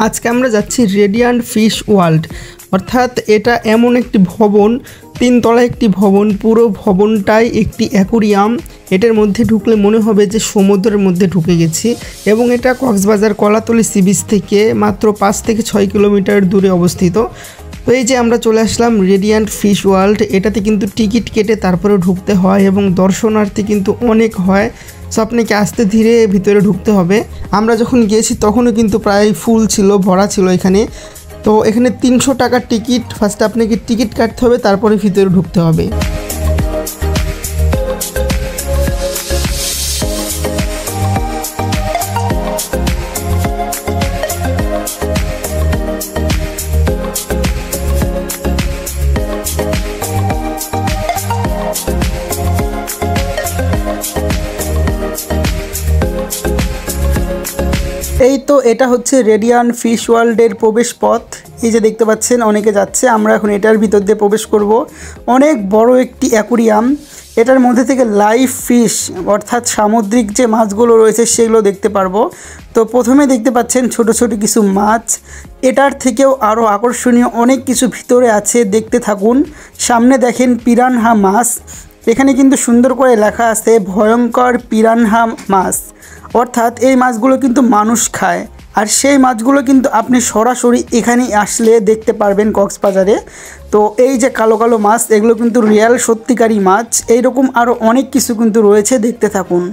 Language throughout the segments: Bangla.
আজকে আমরা যাচ্ছি রেডিয়ান্ট ফিশ ওয়ার্ল্ড, অর্থাৎ এটা এমন একটি ভবন, 3 তলা একটি ভবন, পুরো ভবনটাই একটি অ্যাকুরিয়াম। এটার মধ্যে ঢুকলে মনে হবে যে সমুদ্রের মধ্যে ঢুকে গেছি। এবং এটা কক্সবাজার কলাতলি সি বিচ থেকে মাত্র 5 থেকে 6 কিলোমিটার দূরে অবস্থিত। তো এই যে আমরা চলে আসলাম রেডিয়ান্ট ফিশ ওয়ার্ল্ড। এটাতে কিন্তু টিকিট কেটে তারপরে ঢুকতে হয় এবং দর্শনার্থী কিন্তু অনেক হয়। সো আপনাকে আস্তে ধীরে ভিতরে ঢুকতে হবে। আমরা যখন গিয়েছি তখনও কিন্তু প্রায় ফুল ছিল, ভরা ছিল এখানে। তো এখানে 300 টাকার টিকিট। ফার্স্টে আপনাকে টিকিট কাটতে হবে, তারপরে ভিতরে ঢুকতে হবে। এই তো এটা হচ্ছে রেডিয়ান্ট ফিশ ওয়ার্ল্ডের প্রবেশ পথ। এই যে দেখতে পাচ্ছেন অনেকে যাচ্ছে, আমরা এখন এটার ভিতর দিয়ে প্রবেশ করব। অনেক বড় একটি অ্যাকুরিয়াম। এটার মধ্যে থেকে লাইভ ফিশ অর্থাৎ সামুদ্রিক যে মাছগুলো রয়েছে সেগুলো দেখতে পারবো। তো প্রথমে দেখতে পাচ্ছেন ছোট ছোট কিছু মাছ। এটার থেকেও আরও আকর্ষণীয় অনেক কিছু ভিতরে আছে, দেখতে থাকুন। সামনে দেখেন পিরানহা মাছ। এখানে কিন্তু সুন্দর করে লেখা আছে ভয়ঙ্কর পিরানহা মাছ, অর্থাৎ এই মাছগুলো কিন্তু মানুষ খায়। আর সেই মাছগুলো কিন্তু আপনি সরাসরি এখানে আসলে দেখতে পারবেন কক্সবাজারে। তো এই যে কালো কালো মাছ, এগুলো কিন্তু রিয়েল সত্যিকারই মাছ। এইরকম আরও অনেক কিছু কিন্তু রয়েছে, দেখতে থাকুন।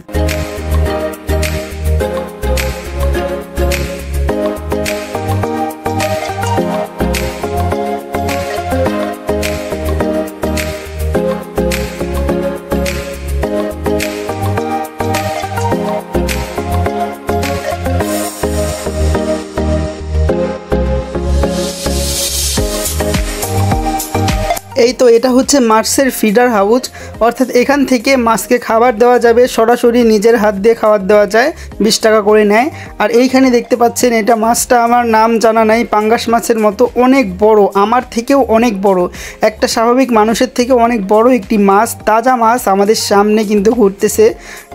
এই তো এটা হচ্ছে মাছের ফিডার হাউস, অর্থাৎ এখান থেকে মাছকে খাবার দেওয়া যাবে, সরাসরি নিজের হাত দিয়ে খাবার দেওয়া যায়, 20 টাকা করে নেয়। আর এইখানে দেখতে পাচ্ছেন এটা মাছটা আমার নাম জানা নাই, পাঙ্গাস মাছের মতো অনেক বড়, আমার থেকেও অনেক বড়, একটা স্বাভাবিক মানুষের থেকে অনেক বড় একটি মাছ, তাজা মাছ আমাদের সামনে কিন্তু ঘুরতেছে।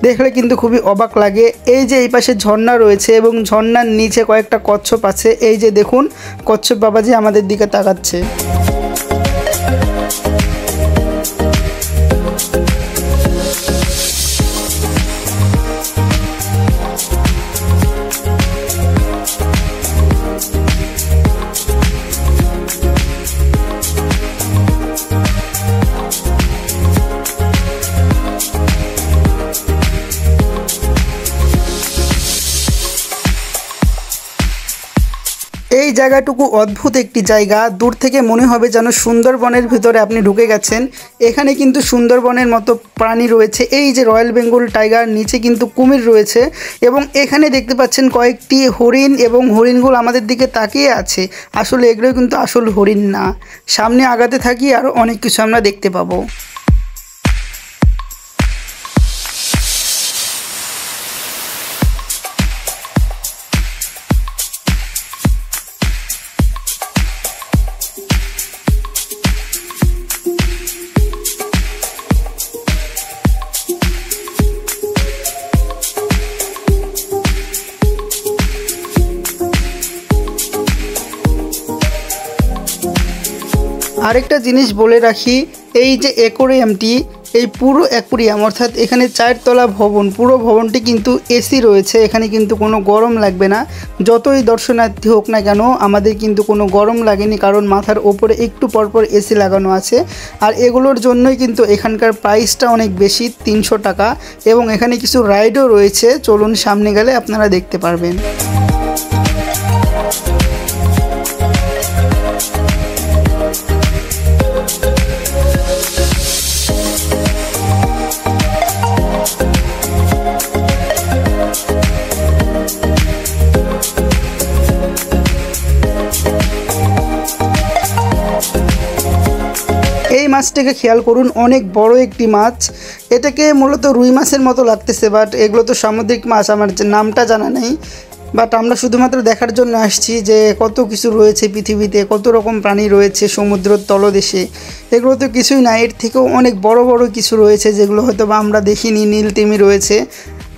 দেখলে কিন্তু খুবই অবাক লাগে। এই যে এই পাশে ঝর্ণা রয়েছে এবং ঝর্ণার নিচে কয়েকটা কচ্ছপ আছে। এই যে দেখুন কচ্ছপ বাবাজি আমাদের দিকে তাকাচ্ছে। এই জায়গাটুকু অদ্ভুত একটি জায়গা, দূর থেকে মনে হবে যেন সুন্দরবনের ভিতরে আপনি ঢুকে গেছেন। এখানে কিন্তু সুন্দরবনের মতো প্রাণী রয়েছে। এই যে রয়্যাল বেঙ্গল টাইগার, নিচে কিন্তু কুমির রয়েছে এবং এখানে দেখতে পাচ্ছেন কয়েকটি হরিণ এবং হরিণগুলো আমাদের দিকে তাকিয়ে আছে। আসলে এগুলো কিন্তু আসল হরিণ না। সামনে আগাতে থাকি আরও অনেক কিছু আমরা দেখতে পাবো। আরেকটা জিনিস বলে রাখি, এই যে অ্যাকোরিয়ামটি, এই পুরো অ্যাকোরিয়াম অর্থাৎ এখানে 4 তলা ভবন, পুরো ভবনটি কিন্তু এসি রয়েছে। এখানে কিন্তু কোনো গরম লাগবে না। যতই দর্শনার্থী হোক না কেন আমাদের কিন্তু কোনো গরম লাগেনি, কারণ মাথার ওপরে একটু পরপর এসি লাগানো আছে। আর এগুলোর জন্যই কিন্তু এখানকার প্রাইসটা অনেক বেশি, 300 টাকা। এবং এখানে কিছু রাইডও রয়েছে, চলুন সামনে গেলে আপনারা দেখতে পারবেন। এই মাছটাকে খেয়াল করুন, অনেক বড় একটি মাছ। এটাকে মূলত রুই মাছের মতো লাগতেছে, বাট এগুলো তো সামুদ্রিক মাছ, আমার নামটা জানা নেই। বাট আমরা শুধুমাত্র দেখার জন্য আসছি যে কত কিছু রয়েছে পৃথিবীতে, কত রকম প্রাণী রয়েছে সমুদ্রের তলদেশে। এগুলো তো কিছুই না, এর থেকেও অনেক বড় বড় কিছু রয়েছে যেগুলো হয়তো বা আমরা দেখিনি। নীল তিমি রয়েছে,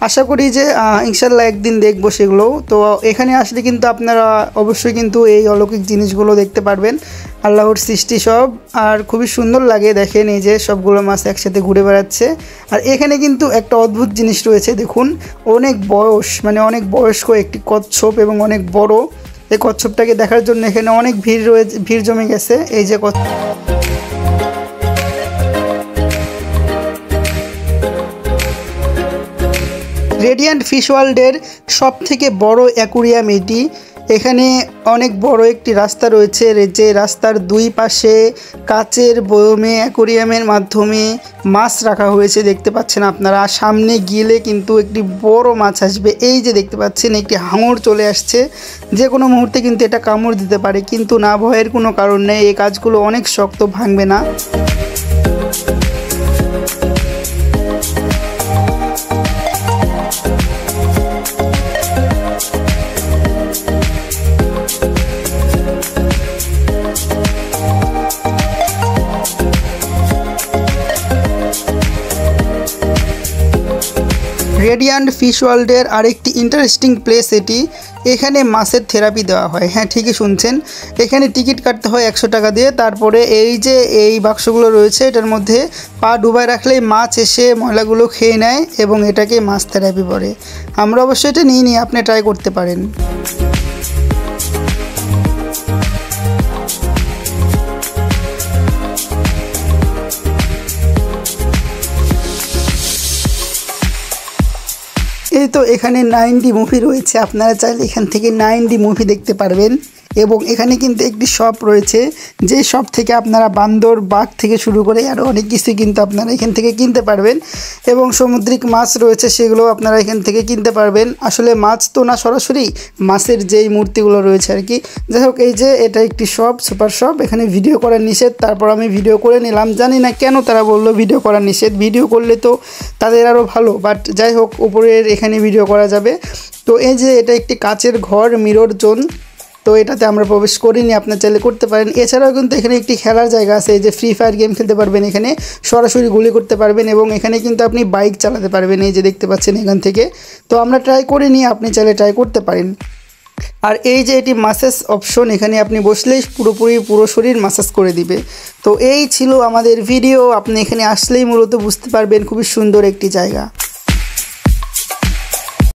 আশা করি যে ইনশাল্লাহ একদিন দেখবো সেগুলো। তো এখানে আসলে কিন্তু আপনারা অবশ্যই কিন্তু এই অলৌকিক জিনিসগুলো দেখতে পারবেন, আল্লাহর সৃষ্টি সব। আর খুবই সুন্দর লাগে, দেখেন এই যে সবগুলো মাছ একসাথে ঘুরে বেড়াচ্ছে। আর এখানে কিন্তু একটা অদ্ভুত জিনিস রয়েছে, দেখুন অনেক বয়স, মানে অনেক বয়স্ক একটি কচ্ছপ এবং অনেক বড়। এই কচ্ছপটাকে দেখার জন্য এখানে অনেক ভিড় জমে গেছে। এই যে রেডিয়ান্ট ফিশ ওয়ার্ল্ডের সবথেকে বড় অ্যাকুরিয়াম এটি। এখানে অনেক বড় একটি রাস্তা রয়েছে, যে রাস্তার দুই পাশে কাচের বয়মে অ্যাকুরিয়ামের মাধ্যমে মাছ রাখা হয়েছে, দেখতে পাচ্ছেন আপনারা। সামনে গেলে কিন্তু একটি বড় মাছ আসবে। এই যে দেখতে পাচ্ছেন একটি হাঙর চলে আসছে, যে কোনো মুহূর্তে কিন্তু এটা কামড় দিতে পারে, কিন্তু না ভয়ের কোনো কারণ নেই, এই কাজগুলো অনেক শক্ত, ভাঙবে না। রেডিয়ান্ট ফিশ ওয়ার্ল্ডের আরেকটি ইন্টারেস্টিং প্লেস এটি। এখানে মাছের থেরাপি দেওয়া হয়, হ্যাঁ ঠিকই শুনছেন। এখানে টিকিট কাটতে হয় 100 টাকা দিয়ে। তারপরে এই যে এই বাক্সগুলো রয়েছে, এটার মধ্যে পা ডুবায় রাখলেই মাছ এসে ময়লাগুলো খেয়ে নেয় এবং এটাকে মাছ থেরাপি বলে। আমরা অবশ্যই এটা নিয়ে আপনি ট্রাই করতে পারেন। এই তো এখানে 9D মুভি রয়েছে, আপনারা চাইলে এখান থেকে 9D মুভি দেখতে পারবেন। এবং এখানে কিন্তু একটি শপ রয়েছে, যে শপ থেকে আপনারা বান্দর, বাঘ থেকে শুরু করে আরও অনেক কিছু কিন্তু আপনারা এখান থেকে কিনতে পারবেন। এবং সামুদ্রিক মাছ রয়েছে, সেগুলো আপনারা এখান থেকে কিনতে পারবেন। আসলে মাছ তো না, সরাসরি মাছের যেই মূর্তিগুলো রয়েছে আর কি। যাই হোক, এই যে এটা একটি শপ, সুপার শপ। এখানে ভিডিও করা নিষেধ, তারপর আমি ভিডিও করে নিলাম। জানি না কেন তারা বললো ভিডিও করা নিষেধ, ভিডিও করলে তো তাদের আরও ভালো, বাট যাই হোক, উপরের এখানে ভিডিও করা যাবে। তো এই যে এটা একটি কাচের ঘর, মিরর জোন। তো এটাতে আমরা প্রবেশ করিনি, আপনার চাইলে করতে পারেন। এছাড়াও কিন্তু এখানে একটি খেলার জায়গা আছে, এই যে ফ্রি ফায়ার গেম খেলতে পারবেন, এখানে সরাসরি গুলি করতে পারবেন এবং এখানে কিন্তু আপনি বাইক চালাতে পারবেন, এই যে দেখতে পাচ্ছেন এখান থেকে। তো আমরা ট্রাই করিনি, আপনি চাইলে ট্রাই করতে পারেন। আর এই যে এটি ম্যাসাজ অপশন, এখানে আপনি বসলেই পুরো শরীর ম্যাসাজ করে দিবে। তো এই ছিল আমাদের ভিডিও। আপনি এখানে আসলেই মূলত বুঝতে পারবেন, খুবই সুন্দর একটি জায়গা।